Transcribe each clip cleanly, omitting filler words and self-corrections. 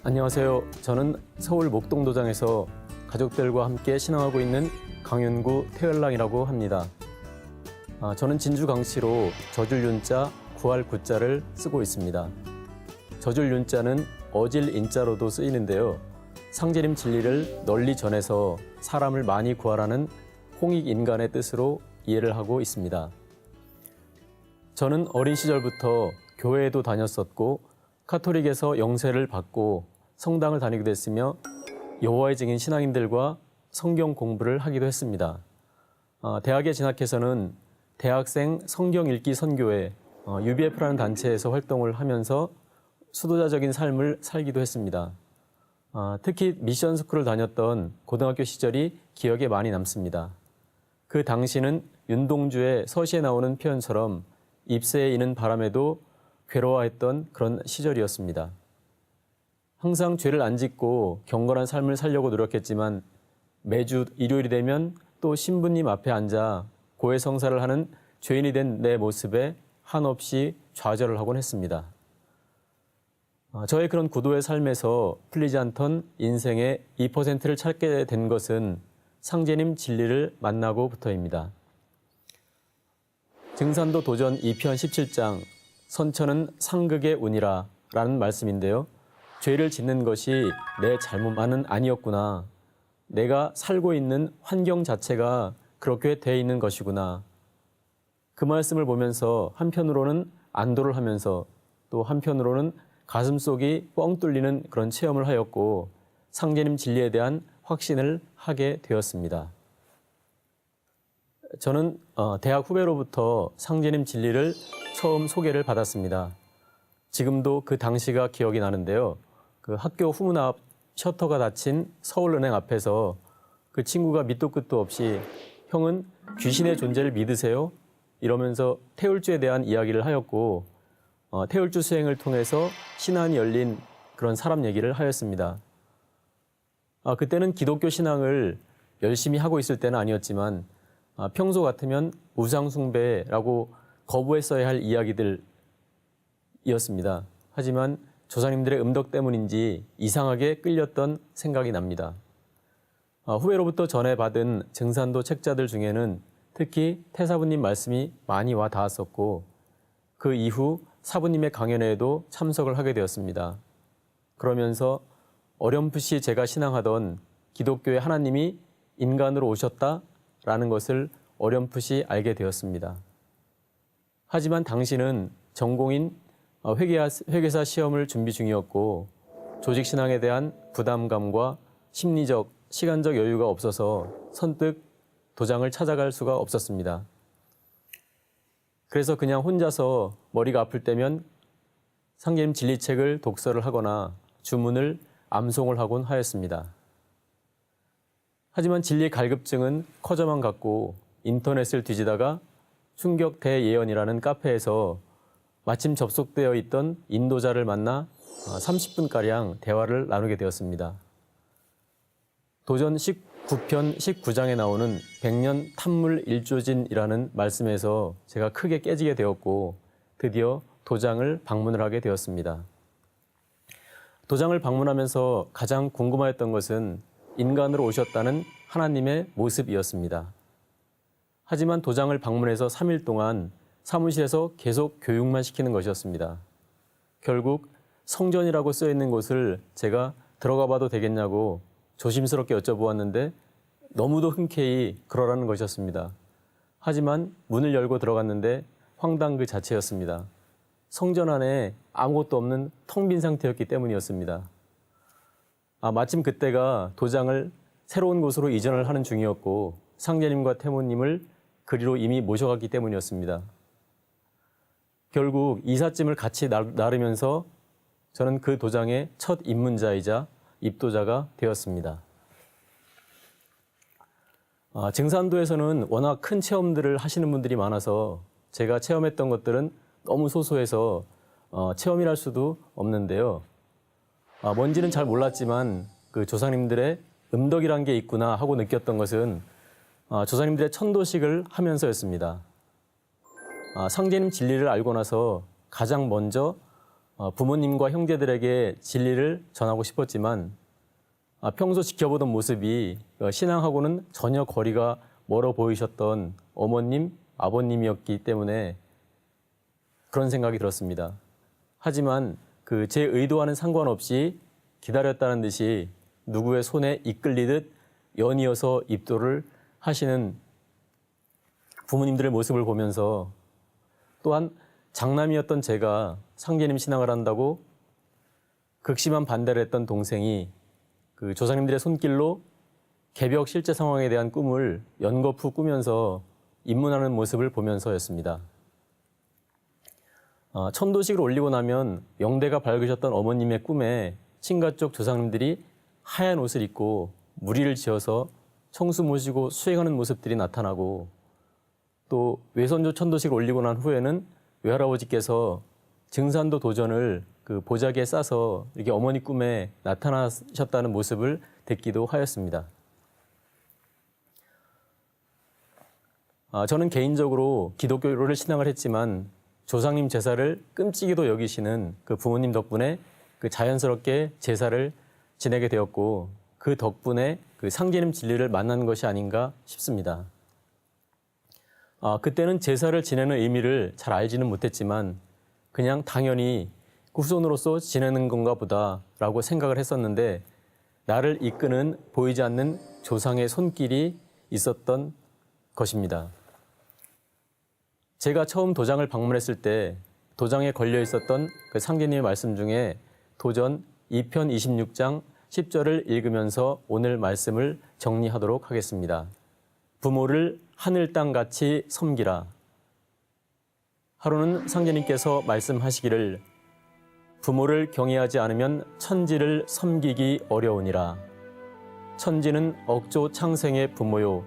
안녕하세요. 저는 서울 목동도장에서 가족들과 함께 신앙하고 있는 강윤구 태연랑이라고 합니다. 저는 진주 강씨로 져줄 윤자, 구할 구자를 쓰고 있습니다. 져줄 윤자는 어질 인자로도 쓰이는데요. 상제님 진리를 널리 전해서 사람을 많이 구하라는 홍익 인간의 뜻으로 이해를 하고 있습니다. 저는 어린 시절부터 교회에도 다녔었고 카톨릭에서 영세를 받고 성당을 다니기도 했으며 여호와의 증인 신앙인들과 성경 공부를 하기도 했습니다. 대학에 진학해서는 대학생 성경 읽기 선교회 UBF라는 단체에서 활동을 하면서 수도자적인 삶을 살기도 했습니다. 특히 미션 스쿨을 다녔던 고등학교 시절이 기억에 많이 남습니다. 그 당시는 윤동주의 서시에 나오는 표현처럼 잎새에 이는 바람에도 괴로워했던 그런 시절이었습니다. 항상 죄를 안 짓고 경건한 삶을 살려고 노력했지만 매주 일요일이 되면 또 신부님 앞에 앉아 고해성사를 하는 죄인이 된 내 모습에 한없이 좌절을 하곤 했습니다. 저의 그런 구도의 삶에서 풀리지 않던 인생의 2%를 찾게 된 것은 상제님 진리를 만나고부터입니다. 증산도 도전 2편 17장 선처는 상극의 운이라 라는 말씀인데요. 죄를 짓는 것이 내 잘못만은 아니었구나. 내가 살고 있는 환경 자체가 그렇게 돼 있는 것이구나. 그 말씀을 보면서 한편으로는 안도를 하면서 또 한편으로는 가슴속이 뻥 뚫리는 그런 체험을 하였고 상제님 진리에 대한 확신을 하게 되었습니다. 저는 대학 후배로부터 상제님 진리를 처음 소개를 받았습니다. 지금도 그 당시가 기억이 나는데요. 그 학교 후문 앞 셔터가 닫힌 서울은행 앞에서 그 친구가 밑도 끝도 없이 형은 귀신의 존재를 믿으세요? 이러면서 태울주에 대한 이야기를 하였고 태울주 수행을 통해서 신안이 열린 그런 사람 얘기를 하였습니다. 그때는 기독교 신앙을 열심히 하고 있을 때는 아니었지만 평소 같으면 우상숭배라고 거부했어야 할 이야기들이었습니다. 하지만 조상님들의 음덕 때문인지 이상하게 끌렸던 생각이 납니다. 후배로부터 전해받은 증산도 책자들 중에는 특히 태사부님 말씀이 많이 와 닿았었고 그 이후 사부님의 강연회에도 참석을 하게 되었습니다. 그러면서 어렴풋이 제가 신앙하던 기독교의 하나님이 인간으로 오셨다라는 것을 어렴풋이 알게 되었습니다. 하지만 당시는 전공인 회계사 시험을 준비 중이었고 조직신앙에 대한 부담감과 심리적, 시간적 여유가 없어서 선뜻 도장을 찾아갈 수가 없었습니다. 그래서 그냥 혼자서 머리가 아플 때면 상제님 진리책을 독서를 하거나 주문을 암송을 하곤 하였습니다. 하지만 진리 갈급증은 커져만 갔고 인터넷을 뒤지다가 충격 대예언이라는 카페에서 마침 접속되어 있던 인도자를 만나 30분가량 대화를 나누게 되었습니다. 도전 19편 19장에 나오는 백년 탐물 일조진이라는 말씀에서 제가 크게 깨지게 되었고 드디어 도장을 방문을 하게 되었습니다. 도장을 방문하면서 가장 궁금하였던 것은 인간으로 오셨다는 하나님의 모습이었습니다. 하지만 도장을 방문해서 3일 동안 사무실에서 계속 교육만 시키는 것이었습니다. 결국 성전이라고 쓰여있는 곳을 제가 들어가 봐도 되겠냐고 조심스럽게 여쭤보았는데 너무도 흔쾌히 그러라는 것이었습니다. 하지만 문을 열고 들어갔는데 황당 그 자체였습니다. 성전 안에 아무것도 없는 텅 빈 상태였기 때문이었습니다. 마침 그때가 도장을 새로운 곳으로 이전을 하는 중이었고 상제님과 태모님을 그리로 이미 모셔갔기 때문이었습니다. 결국 이삿짐을 같이 나르면서 저는 그 도장의 첫 입문자이자 입도자가 되었습니다. 증산도에서는 워낙 큰 체험들을 하시는 분들이 많아서 제가 체험했던 것들은 너무 소소해서 체험이랄 수도 없는데요. 뭔지는 잘 몰랐지만 그 조상님들의 음덕이란 게 있구나 하고 느꼈던 것은 조상님들의 천도식을 하면서였습니다. 상제님 진리를 알고 나서 가장 먼저 부모님과 형제들에게 진리를 전하고 싶었지만 평소 지켜보던 모습이 신앙하고는 전혀 거리가 멀어 보이셨던 어머님, 아버님이었기 때문에 그런 생각이 들었습니다. 하지만 제 의도와는 상관없이 기다렸다는 듯이 누구의 손에 이끌리듯 연이어서 입도를 하시는 부모님들의 모습을 보면서 또한 장남이었던 제가 상제님 신앙을 한다고 극심한 반대를 했던 동생이 조상님들의 손길로 개벽 실제 상황에 대한 꿈을 연거푸 꾸면서 입문하는 모습을 보면서였습니다. 천도식을 올리고 나면 영대가 밝으셨던 어머님의 꿈에 친가 쪽 조상님들이 하얀 옷을 입고 무리를 지어서 청수 모시고 수행하는 모습들이 나타나고 또 외손주 천도식을 올리고 난 후에는 외할아버지께서 증산도 도전을 보자기에 싸서 이렇게 어머니 꿈에 나타나셨다는 모습을 듣기도 하였습니다. 저는 개인적으로 기독교를 신앙을 했지만 조상님 제사를 끔찍이도 여기시는 부모님 덕분에 자연스럽게 제사를 지내게 되었고 그 덕분에 상제님 진리를 만난 것이 아닌가 싶습니다. 그때는 제사를 지내는 의미를 잘 알지는 못했지만 그냥 당연히 후손으로서 지내는 건가 보다라고 생각을 했었는데 나를 이끄는 보이지 않는 조상의 손길이 있었던 것입니다. 제가 처음 도장을 방문했을 때 도장에 걸려 있었던 상제님의 말씀 중에 도전 2편 26장 10절을 읽으면서 오늘 말씀을 정리하도록 하겠습니다. 부모를 하늘 땅같이 섬기라. 하루는 상제님께서 말씀하시기를 부모를 경외하지 않으면 천지를 섬기기 어려우니라. 천지는 억조 창생의 부모요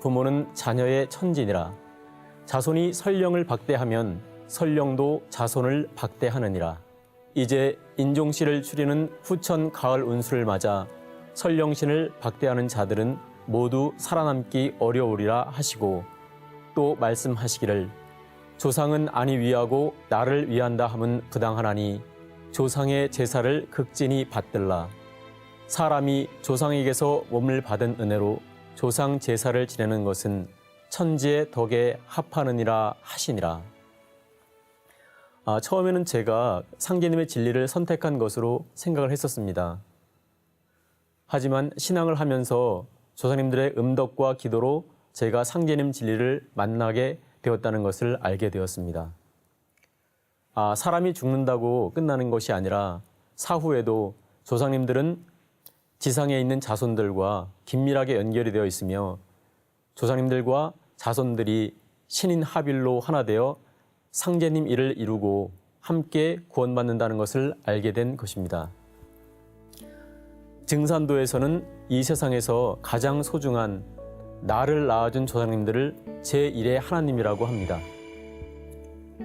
부모는 자녀의 천지니라. 자손이 설령을 박대하면 설령도 자손을 박대하느니라. 이제 인종씨를 추리는 후천 가을 운수를 맞아 설령신을 박대하는 자들은 모두 살아남기 어려우리라 하시고 또 말씀하시기를 조상은 아니 위하고 나를 위한다 함은 부당하나니 조상의 제사를 극진히 받들라. 사람이 조상에게서 몸을 받은 은혜로 조상 제사를 지내는 것은 천지의 덕에 합하느니라 하시니라. 처음에는 제가 상제님의 진리를 선택한 것으로 생각을 했었습니다. 하지만 신앙을 하면서 조상님들의 음덕과 기도로 제가 상제님 진리를 만나게 되었다는 것을 알게 되었습니다. 사람이 죽는다고 끝나는 것이 아니라 사후에도 조상님들은 지상에 있는 자손들과 긴밀하게 연결이 되어 있으며 조상님들과 자손들이 신인 합일로 하나 되어 상제님 일을 이루고 함께 구원받는다는 것을 알게 된 것입니다. 증산도에서는 이 세상에서 가장 소중한 나를 낳아준 조상님들을 제1의 하나님이라고 합니다.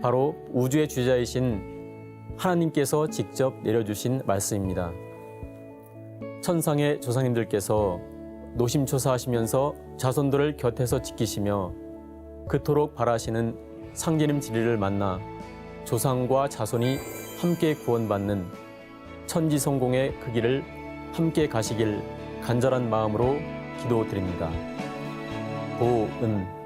바로 우주의 주자이신 하나님께서 직접 내려주신 말씀입니다. 천상의 조상님들께서 노심초사하시면서 자손들을 곁에서 지키시며 그토록 바라시는 상제님 진리를 만나 조상과 자손이 함께 구원받는 천지성공의 그 길을 함께 가시길 간절한 마음으로 기도드립니다. 보은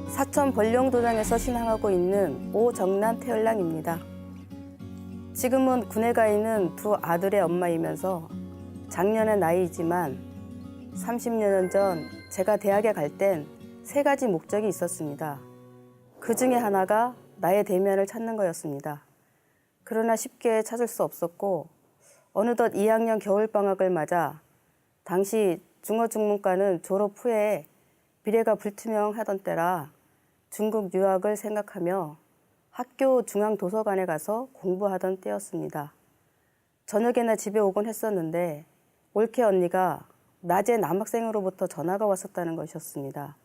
사천 벌령도장에서 신앙하고 있는 오정란 태연랑입니다. 지금은 군에 가 있는 두 아들의 엄마이면서 작년의 나이이지만 30년 전 제가 대학에 갈 땐 3가지 목적이 있었습니다. 그 중에 하나가 나의 대면을 찾는 거였습니다. 그러나 쉽게 찾을 수 없었고 어느덧 2학년 겨울방학을 맞아 당시 중어중문과는 졸업 후에 미래가 불투명하던 때라 중국 유학을 생각하며 학교 중앙도서관에 가서 공부하던 때였습니다. 저녁에나 집에 오곤 했었는데 올케 언니가 낮에 남학생으로부터 전화가 왔었다는 것이었습니다.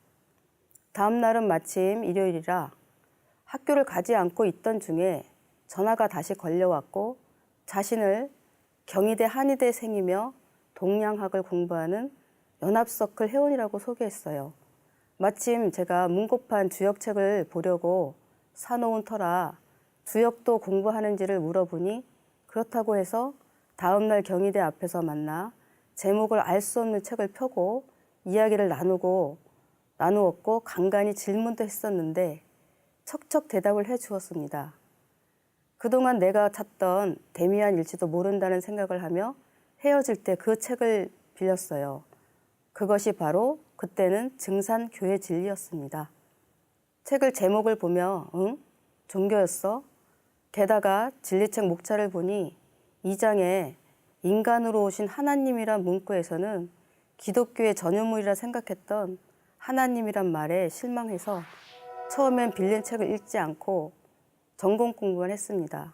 다음 날은 마침 일요일이라 학교를 가지 않고 있던 중에 전화가 다시 걸려왔고 자신을 경희대 한의대생이며 동양학을 공부하는 연합서클 회원이라고 소개했어요. 마침 제가 문고판 주역책을 보려고 사놓은 터라 주역도 공부하는지를 물어보니 그렇다고 해서 다음날 경희대 앞에서 만나 제목을 알 수 없는 책을 펴고 이야기를 나누었고 간간히 질문도 했었는데 척척 대답을 해 주었습니다. 그동안 내가 찾던 데미안 일지도 모른다는 생각을 하며 헤어질 때 그 책을 빌렸어요. 그것이 바로 그때는 증산교회 진리였습니다. 책을 제목을 보며 응? 종교였어? 게다가 진리책 목차를 보니 2장에 인간으로 오신 하나님이란 문구에서는 기독교의 전유물이라 생각했던 하나님이란 말에 실망해서 처음엔 빌린 책을 읽지 않고 전공 공부만 했습니다.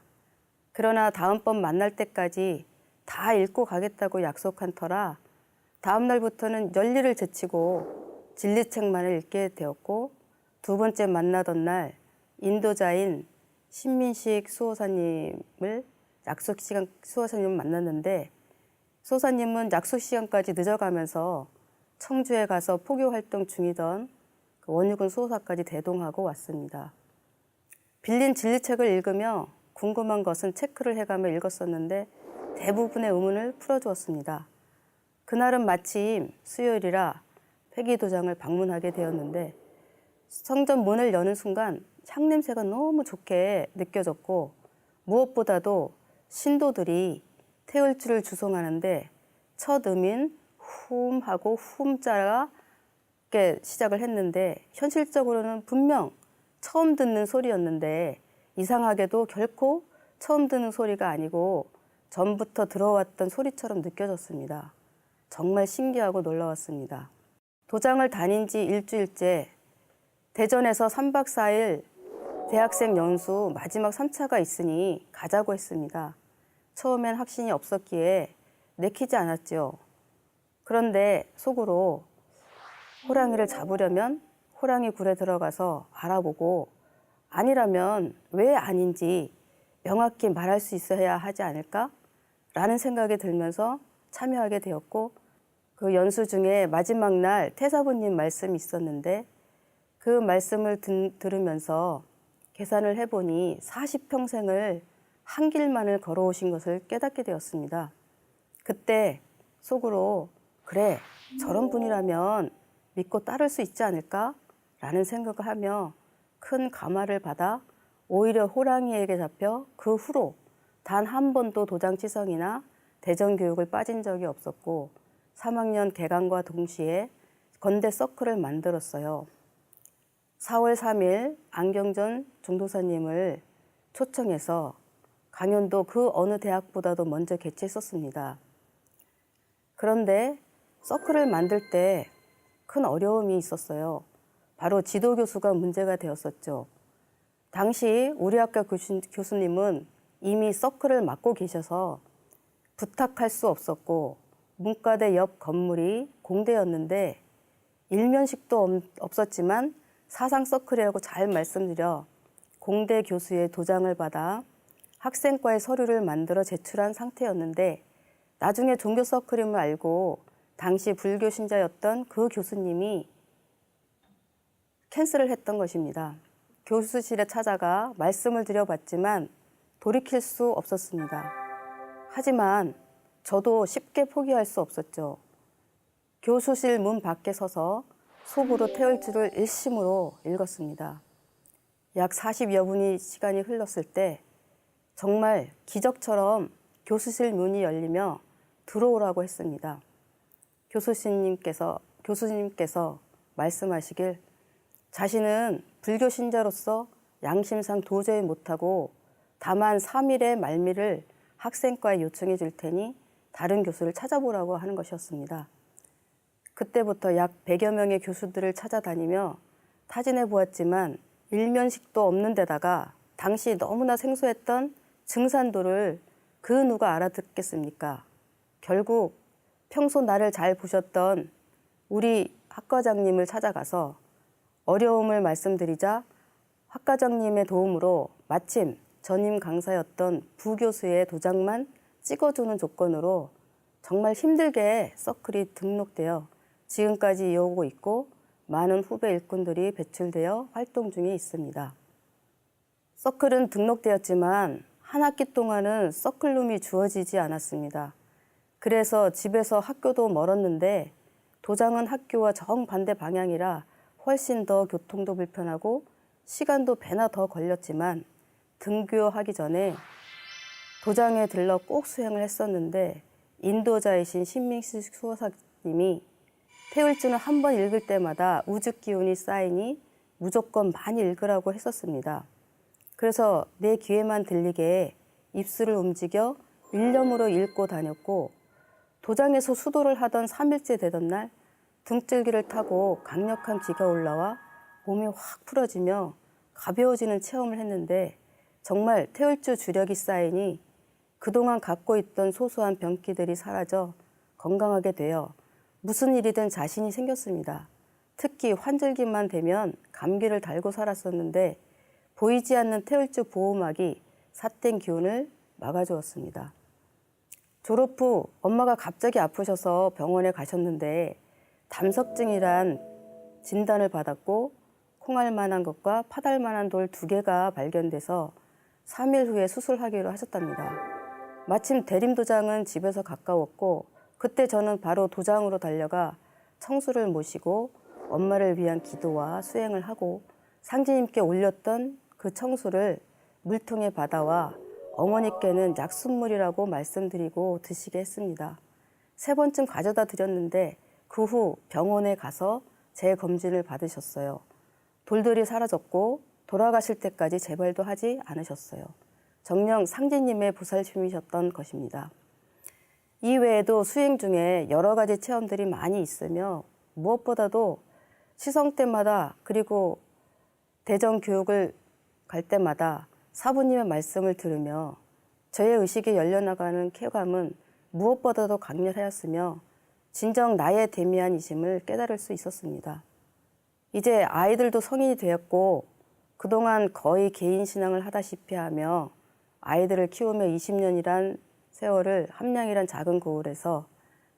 그러나 다음번 만날 때까지 다 읽고 가겠다고 약속한 터라 다음 날부터는 열일을 제치고 진리책만을 읽게 되었고 두 번째 만나던 날 인도자인 신민식 수호사님을 수호사님을 만났는데 수호사님은 약속 시간까지 늦어가면서 청주에 가서 포교 활동 중이던 원유근 수호사까지 대동하고 왔습니다. 빌린 진리책을 읽으며 궁금한 것은 체크를 해가며 읽었었는데 대부분의 의문을 풀어주었습니다. 그날은 마침 수요일이라 회기도장을 방문하게 되었는데 성전 문을 여는 순간 향냄새가 너무 좋게 느껴졌고 무엇보다도 신도들이 태을주를 주송하는데 첫 음인 훔하고 훔자가 시작을 했는데 현실적으로는 분명 처음 듣는 소리였는데 이상하게도 결코 처음 듣는 소리가 아니고 전부터 들어왔던 소리처럼 느껴졌습니다. 정말 신기하고 놀라웠습니다. 도장을 다닌 지 일주일째 대전에서 3박 4일 대학생 연수 마지막 3차가 있으니 가자고 했습니다. 처음엔 확신이 없었기에 내키지 않았죠. 그런데 속으로 호랑이를 잡으려면 호랑이 굴에 들어가서 알아보고 아니라면 왜 아닌지 명확히 말할 수 있어야 하지 않을까라는 생각이 들면서 참여하게 되었고 그 연수 중에 마지막 날 태사부님 말씀이 있었는데 그 말씀을 들으면서 계산을 해보니 40평생을 한 길만을 걸어오신 것을 깨닫게 되었습니다. 그때 속으로 그래 저런 분이라면 믿고 따를 수 있지 않을까라는 생각을 하며 큰 감화를 받아 오히려 호랑이에게 잡혀 그 후로 단 한 번도 도장치성이나 대전교육을 빠진 적이 없었고 3학년 개강과 동시에 건대 서클을 만들었어요. 4월 3일 안경전 종도사님을 초청해서 강연도 그 어느 대학보다도 먼저 개최했었습니다. 그런데 서클을 만들 때 큰 어려움이 있었어요. 바로 지도교수가 문제가 되었었죠. 당시 우리 학교 교수님은 이미 서클을 맡고 계셔서 부탁할 수 없었고 문과대 옆 건물이 공대였는데 일면식도 없었지만 사상 서클이라고 잘 말씀드려 공대 교수의 도장을 받아 학생과의 서류를 만들어 제출한 상태였는데 나중에 종교 서클임을 알고 당시 불교 신자였던 그 교수님이 캔슬을 했던 것입니다. 교수실에 찾아가 말씀을 드려봤지만 돌이킬 수 없었습니다. 하지만 저도 쉽게 포기할 수 없었죠. 교수실 문 밖에 서서 속으로 태을주를 일심으로 읽었습니다. 약 40여 분이 시간이 흘렀을 때 정말 기적처럼 교수실 문이 열리며 들어오라고 했습니다. 교수님께서 말씀하시길 자신은 불교 신자로서 양심상 도저히 못하고 다만 3일의 말미를 학생과에 요청해 줄 테니 다른 교수를 찾아보라고 하는 것이었습니다. 그때부터 약 100여 명의 교수들을 찾아다니며 타진해 보았지만 일면식도 없는 데다가 당시 너무나 생소했던 증산도를 그 누가 알아듣겠습니까? 결국 평소 나를 잘 보셨던 우리 학과장님을 찾아가서 어려움을 말씀드리자 학과장님의 도움으로 마침 전임 강사였던 부교수의 도장만 찍어주는 조건으로 정말 힘들게 서클이 등록되어 지금까지 이어오고 있고 많은 후배 일꾼들이 배출되어 활동 중에 있습니다. 서클은 등록되었지만 한 학기 동안은 서클룸이 주어지지 않았습니다. 그래서 집에서 학교도 멀었는데 도장은 학교와 정반대 방향이라 훨씬 더 교통도 불편하고 시간도 배나 더 걸렸지만 등교하기 전에 도장에 들러 꼭 수행을 했었는데 인도자이신 신민식 수호사님이 태울주는 한 번 읽을 때마다 우주기운이 쌓이니 무조건 많이 읽으라고 했었습니다. 그래서 내 귀에만 들리게 입술을 움직여 일념으로 읽고 다녔고 도장에서 수도를 하던 3일째 되던 날 등줄기를 타고 강력한 비가 올라와 몸이 확 풀어지며 가벼워지는 체험을 했는데 정말 태울주 주력이 쌓이니 그동안 갖고 있던 소소한 병기들이 사라져 건강하게 되어 무슨 일이든 자신이 생겼습니다. 특히 환절기만 되면 감기를 달고 살았었는데 보이지 않는 태울주 보호막이 삿된 기운을 막아주었습니다. 졸업 후 엄마가 갑자기 아프셔서 병원에 가셨는데 담석증이란 진단을 받았고 콩알 만한 것과 파달 만한 돌 2개가 발견돼서 3일 후에 수술하기로 하셨답니다. 마침 대림도장은 집에서 가까웠고 그때 저는 바로 도장으로 달려가 청수를 모시고 엄마를 위한 기도와 수행을 하고 상제님께 올렸던 그 청수를 물통에 받아와 어머니께는 약순물이라고 말씀드리고 드시게 했습니다. 3번쯤 가져다 드렸는데 그 후 병원에 가서 재검진을 받으셨어요. 돌들이 사라졌고 돌아가실 때까지 재발도 하지 않으셨어요. 정녕 상제님의 보살심이셨던 것입니다. 이외에도 수행 중에 여러 가지 체험들이 많이 있으며 무엇보다도 시성 때마다 그리고 대전 교육을 갈 때마다 사부님의 말씀을 들으며 저의 의식이 열려나가는 쾌감은 무엇보다도 강렬하였으며 진정 나의 대미안이심을 깨달을 수 있었습니다. 이제 아이들도 성인이 되었고 그동안 거의 개인 신앙을 하다시피 하며 아이들을 키우며 20년이란 세월을 함량이란 작은 고을에서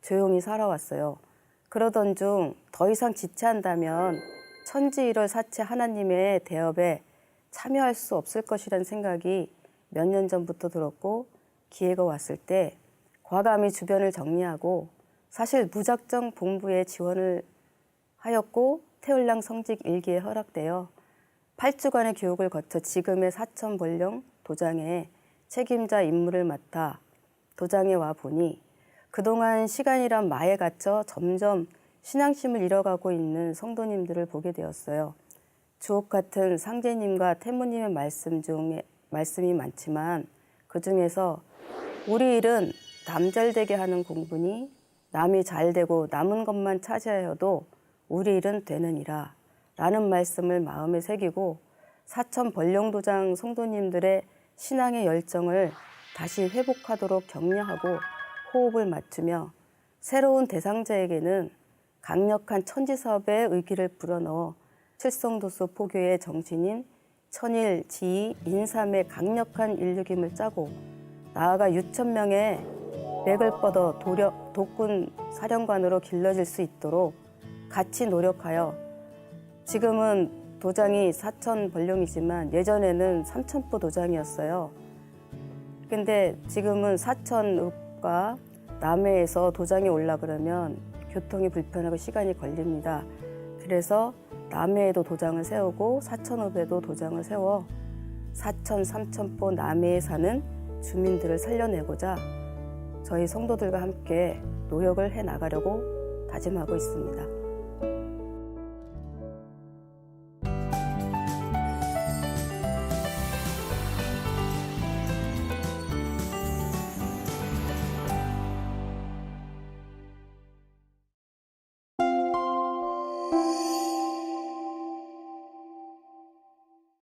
조용히 살아왔어요. 그러던 중 더 이상 지체한다면 천지일월 사체 하나님의 대업에 참여할 수 없을 것이라는 생각이 몇 년 전부터 들었고 기회가 왔을 때 과감히 주변을 정리하고 사실 무작정 본부에 지원을 하였고 태울랑 성직 일기에 허락되어 8주간의 교육을 거쳐 지금의 사천벌령 도장의 책임자 임무를 맡아 도장에 와 보니 그동안 시간이란 마에 갇혀 점점 신앙심을 잃어가고 있는 성도님들을 보게 되었어요. 주옥 같은 상제님과 태모님의 말씀이 많지만 그 중에서 우리 일은 남 잘되게 하는 공부니 남이 잘되고 남은 것만 차지하여도 우리 일은 되느니라 라는 말씀을 마음에 새기고 사천 벌령도장 성도님들의 신앙의 열정을 다시 회복하도록 격려하고 호흡을 맞추며 새로운 대상자에게는 강력한 천지사업의 의기를 불어넣어 칠성도수 포교의 정신인 천일, 지희, 인삼의 강력한 인류김을 짜고 나아가 6,000명의 맥을 뻗어 독군 사령관으로 길러질 수 있도록 같이 노력하여 지금은 도장이 사천 벌령이지만 예전에는 삼천포 도장이었어요. 근데 지금은 사천읍과 남해에서 도장이 올라 그러면 교통이 불편하고 시간이 걸립니다. 그래서 남해에도 도장을 세우고 사천읍에도 도장을 세워 사천, 삼천포, 남해에 사는 주민들을 살려내고자 저희 성도들과 함께 노력을 해 나가려고 다짐하고 있습니다.